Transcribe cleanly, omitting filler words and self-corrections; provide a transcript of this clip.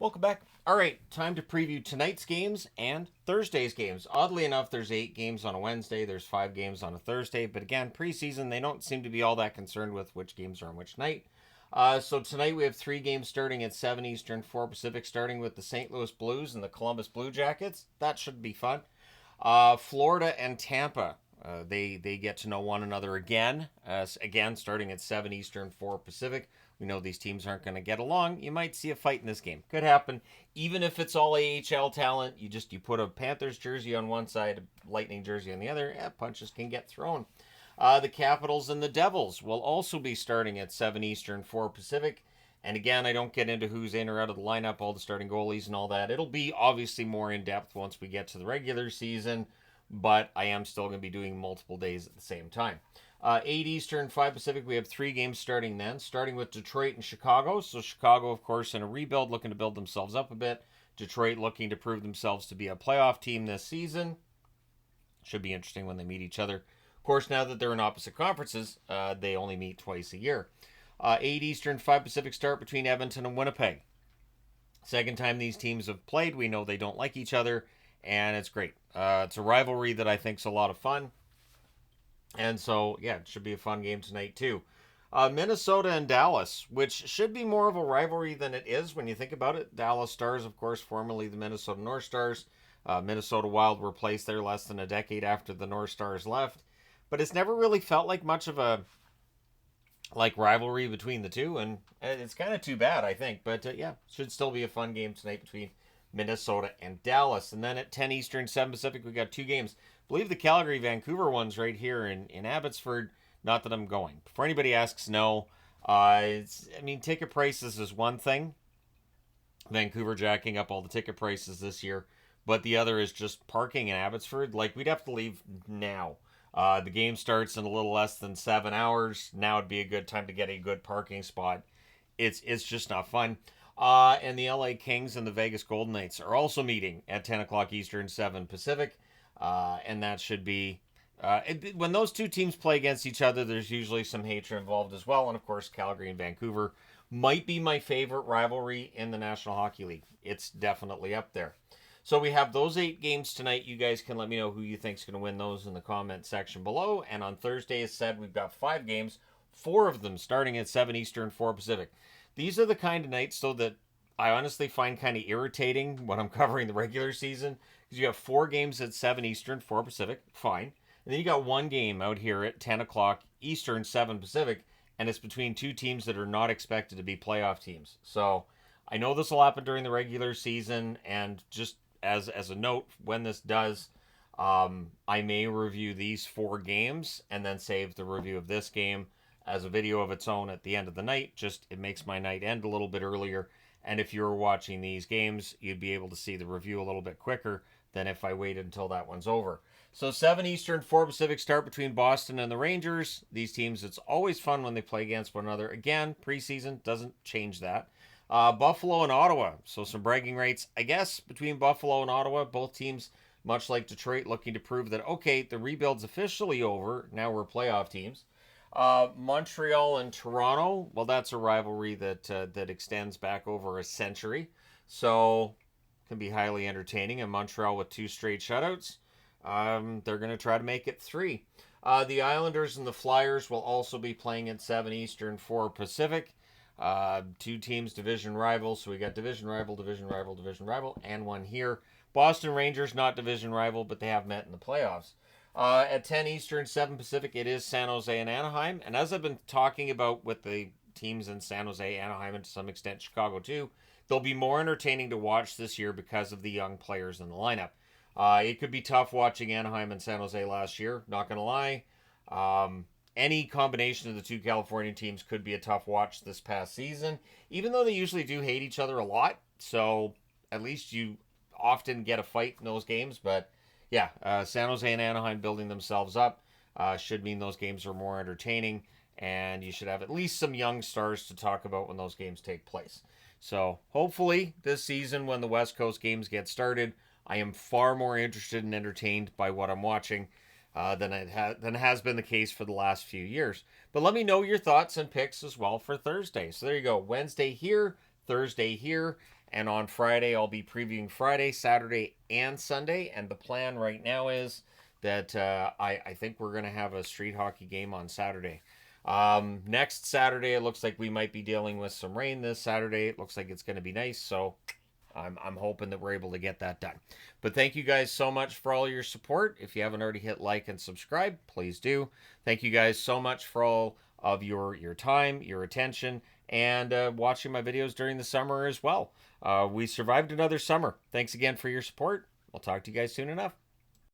Welcome back. All right, time to preview tonight's games and Thursday's games. Oddly enough, there's 8 games on a Wednesday, there's 5 games on a Thursday, but again, preseason, they don't seem to be all that concerned with which games are on which night. So tonight we have 3 games starting at 7 Eastern, 4 Pacific, starting with the St. Louis Blues and the Columbus Blue Jackets. That should be fun. Florida and Tampa. They get to know one another again. Again, starting at 7 Eastern, 4 Pacific. We know these teams aren't going to get along. You might see a fight in this game. Could happen. Even if it's all AHL talent, you put a Panthers jersey on one side, a Lightning jersey on the other. Punches can get thrown. The Capitals and the Devils will also be starting at 7 Eastern, 4 Pacific. And again, I don't get into who's in or out of the lineup, all the starting goalies and all that. It'll be obviously more in depth once we get to the regular season, but I am still going to be doing multiple days at the same time. 8 Eastern, 5 Pacific, we have 3 games starting then, starting with Detroit and Chicago. So Chicago, of course, in a rebuild, looking to build themselves up a bit. Detroit looking to prove themselves to be a playoff team this season. Should be interesting when they meet each other. Of course, now that they're in opposite conferences, they only meet twice a year. 8 Eastern, 5 Pacific start between Edmonton and Winnipeg. Second time these teams have played, we know they don't like each other, and it's great. It's a rivalry that I think is a lot of fun. And so, yeah, it should be a fun game tonight, too. Minnesota and Dallas, which should be more of a rivalry than it is when you think about it. Dallas Stars, of course, formerly the Minnesota North Stars. Minnesota Wild were placed there less than a decade after the North Stars left. But it's never really felt like much of a rivalry between the two, and it's kind of too bad, I think. But yeah, should still be a fun game tonight between Minnesota and Dallas. And then at 10 Eastern, 7 Pacific, we got 2 games. I believe the Calgary-Vancouver one's right here in Abbotsford. Not that I'm going. Before anybody asks, no. Ticket prices is one thing. Vancouver jacking up all the ticket prices this year. But the other is just parking in Abbotsford. We'd have to leave now. The game starts in a little less than 7 hours. Now would be a good time to get a good parking spot. It's just not fun. And the LA Kings and the Vegas Golden Knights are also meeting at 10 o'clock Eastern, 7 Pacific. And that should be... when those two teams play against each other, there's usually some hatred involved as well. And, of course, Calgary and Vancouver might be my favorite rivalry in the National Hockey League. It's definitely up there. So we have those 8 games tonight. You guys can let me know who you think is going to win those in the comment section below. And on Thursday, as said, we've got 5 games, 4 of them starting at 7 Eastern, 4 Pacific. These are the kind of nights, though, that I honestly find kind of irritating when I'm covering the regular season. Because you have 4 games at 7 Eastern, 4 Pacific, fine. And then you got 1 game out here at 10 o'clock Eastern, 7 Pacific. And it's between 2 teams that are not expected to be playoff teams. So I know this will happen during the regular season, and just as a note, when this does, I may review these 4 games and then save the review of this game as a video of its own at the end of the night. Just it makes my night end a little bit earlier, and if you were watching these games, you'd be able to see the review a little bit quicker than if I waited until that one's over. So 7 Eastern, 4 Pacific start between Boston and the Rangers. These teams, it's always fun when they play against one another. Again, preseason doesn't change that. Buffalo and Ottawa. So some bragging rights, I guess, between Buffalo and Ottawa. Both teams, much like Detroit, looking to prove that, okay, the rebuild's officially over. Now we're playoff teams. Montreal and Toronto. Well, that's a rivalry that extends back over a century. So can be highly entertaining. And Montreal with 2 straight shutouts. They're going to try to make it 3. The Islanders and the Flyers will also be playing at 7 Eastern, 4 Pacific. 2 teams, division rivals. So we got division rival, and one here. Boston Rangers, not division rival, but they have met in the playoffs. At 10 Eastern, 7 Pacific, it is San Jose and Anaheim. And as I've been talking about with the teams in San Jose, Anaheim, and to some extent Chicago too, they'll be more entertaining to watch this year because of the young players in the lineup. It could be tough watching Anaheim and San Jose last year, not going to lie. Any combination of the 2 California teams could be a tough watch this past season, even though they usually do hate each other a lot. So at least you often get a fight in those games. But yeah, San Jose and Anaheim building themselves up should mean those games are more entertaining, and you should have at least some young stars to talk about when those games take place. So hopefully this season, when the West Coast games get started, I am far more interested and entertained by what I'm watching than has been the case for the last few years. But let me know your thoughts and picks as well for Thursday. So there you go. Wednesday here, Thursday here, And on Friday, I'll be previewing Friday, Saturday, and Sunday. And the plan right now is that I think we're going to have a street hockey game on Saturday. Next Saturday, it looks like we might be dealing with some rain. This Saturday, it looks like it's going to be nice. So I'm hoping that we're able to get that done. But thank you guys so much for all your support. If you haven't already hit like and subscribe, please do. Thank you guys so much for all of your time, your attention, and watching my videos during the summer as well. We survived another summer. Thanks again for your support. I'll talk to you guys soon enough.